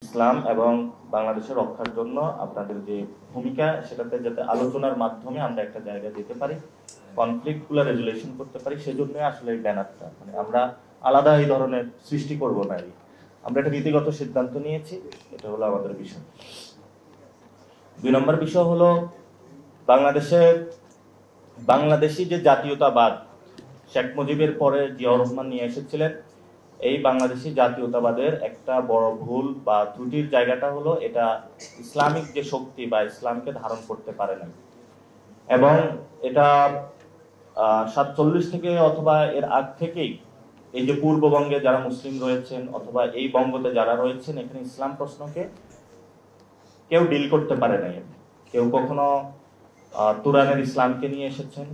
ইসলাম এবং বাংলাদেশের রক্ষার জন্য আপনাদের যে ভূমিকা, সেটাতে যাতে আলোচনার মাধ্যমে আমরা একটা জায়গায় যেতে পারি, কনফ্লিক্টগুলো রেজুলেশন করতে পারি, সেজন্যই আসলে এই ব্যানারটা। মানে আমরা আলাদা এই ধরনের সৃষ্টি করব না, আমরা একটা নীতিগত সিদ্ধান্ত নিয়েছি। এটা হলো আমাদের বিষয়। 2 নম্বর বিষয় হলো বাংলাদেশি যে জাতীয়তাবাদ শেখ মুজিবের পরে জিয়াউর রহমান নিয়ে এসেছিলেন, এই বাংলাদেশি জাতীয়তাবাদের একটা বড় ভুল বা ত্রুটির জায়গাটা হলো এটা ইসলামিক যে শক্তি বা ইসলামকে ধারণ করতে পারে না। এবং এটা 47 থেকে অথবা এর আগ থেকেই এই যে পূর্ববঙ্গে যারা মুসলিম রয়েছেন অথবা এই বঙ্গতে যারা রয়েছেন, এখানে ইসলাম প্রশ্নকে কেউ ডিল করতে পারে নাই। কেউ কখনো তুরানের ইসলামকে নিয়ে এসেছেন,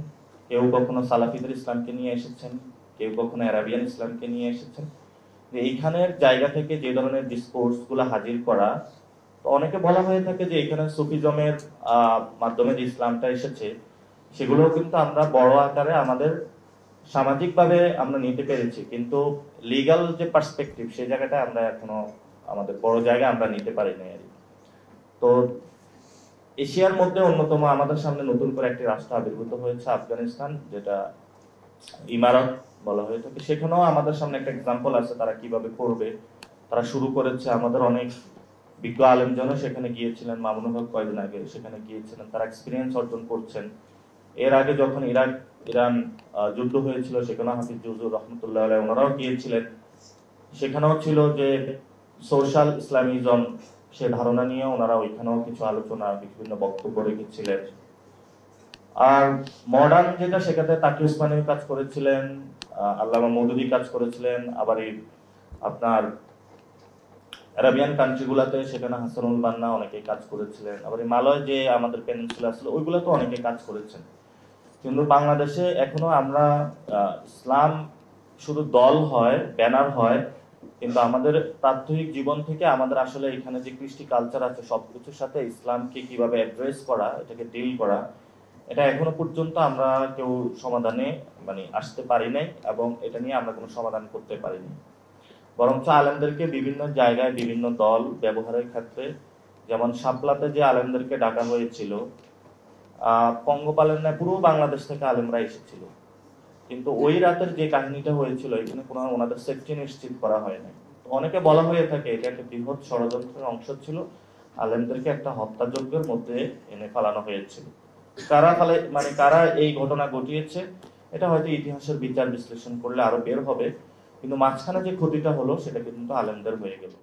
কেউ কখনো সালাফিদের ইসলামকে নিয়ে এসেছেন, কেউ কখনো আরাবিয়ান ইসলামকে নিয়ে এসেছেন। এইখানের জায়গা থেকে যে ধরনের ডিসকোর্স গুলা হাজির করা, তো অনেকে বলা হয়ে থাকে যে এখানে সুফিজমের মাধ্যমে যে ইসলামটা এসেছে, সেগুলো কিন্তু আমরা বড় আকারে আমাদের সামাজিকভাবে আমরা নিতে পেরেছি, কিন্তু লিগ্যাল যে পার্সপেক্টিভ সেই জায়গাটা আমরা এখনো আমাদের বড় জায়গা আমরা নিতে পারি না। তো এশিয়ার মধ্যে অন্যতম আমাদের সামনে নতুন করে একটি রাষ্ট্র আবির্ভূত হয়েছে, আফগানিস্তান, যেটা ইমারত বলা হয়ে থাকে। সেখানেও আমাদের সামনে একটা এক্সাম্পল আছে তারা কিভাবে করবে। তারা শুরু করেছে, আমাদের অনেক বিজ্ঞ আলেমজনও সেখানে গিয়েছিলেন, মামুনুল হক কয়েকদিন আগে সেখানে গিয়েছিলেন, তারা এক্সপিরিয়েন্স অর্জন করছেন। এর আগে যখন ইরান যুদ্ধ হয়েছিল, সেখানে হাফিজ জুজুর রহমতুল্লাহ আলাইহি ওনারাও গিয়েছিলেন। সেখানেও ছিল যে সোশ্যাল ইসলামিজম, সে ধারণা নিয়ে ওনারা ওইখানেও কিছু আলোচনা, বিভিন্ন বক্তব্য রেখেছিলেন। আর মডার্ন যেটা, সেখানে তাকি উসমানীর কাজ করেছিলেন, আল্লামা মওদুদি কাজ করেছিলেন। আবার এই আপনার আরাবিয়ান কান্ট্রি গুলাতে সেখানে হাসানুল বান্না অনেকে কাজ করেছিলেন। আবার এই মালয় যে আমাদের পেনিনসুলা আসলে ওইগুলোতে অনেকে কাজ করেছেন। কিন্তু বাংলাদেশে এখনো আমরা ইসলাম শুধু দল হয়, ব্যানার হয়, কিন্তু আমাদের প্রাত্যহিক জীবন থেকে আমাদের আসলে এখানে যে কৃষ্টি কালচার আছে সবকিছুর সাথে ইসলামকে কিভাবে অ্যাড্রেস করা, এটাকে ডিল করা, এটা এখনো পর্যন্ত আমরা কেউ সমাধানে আসতে পারি নাই, এবং এটা নিয়ে আমরা কোনো সমাধান করতে পারিনি। বরঞ্চ আলেমদেরকে বিভিন্ন জায়গায় বিভিন্ন দল ব্যবহারের ক্ষেত্রে, যেমন শাপলাতে যে আলেমদেরকে ডাকা হয়েছিল, পঙ্গপালের ন্যায় পুরো বাংলাদেশ থেকে আলেমরা এসেছিল, কিন্তু ওই রাতের যে কাহিনীটা হয়েছিল এখানে কোনো ওনাদের সেফটি নিশ্চিত করা হয় নাই। অনেকে বলা হয়ে থাকে এটা একটা বৃহৎ ষড়যন্ত্রের অংশ ছিল, আলেমদেরকে একটা হত্যাযজ্ঞের মধ্যে এনে ফেলানো হয়েছিল। কারা এই ঘটনা ঘটিয়েছে, এটা হয়তো ইতিহাসের বিচার বিশ্লেষণ করলে আরো বের হবে, কিন্তু মাঝখানে যে ক্ষতিটা হলো সেটা কিন্তু আলেমদের হয়ে গেল।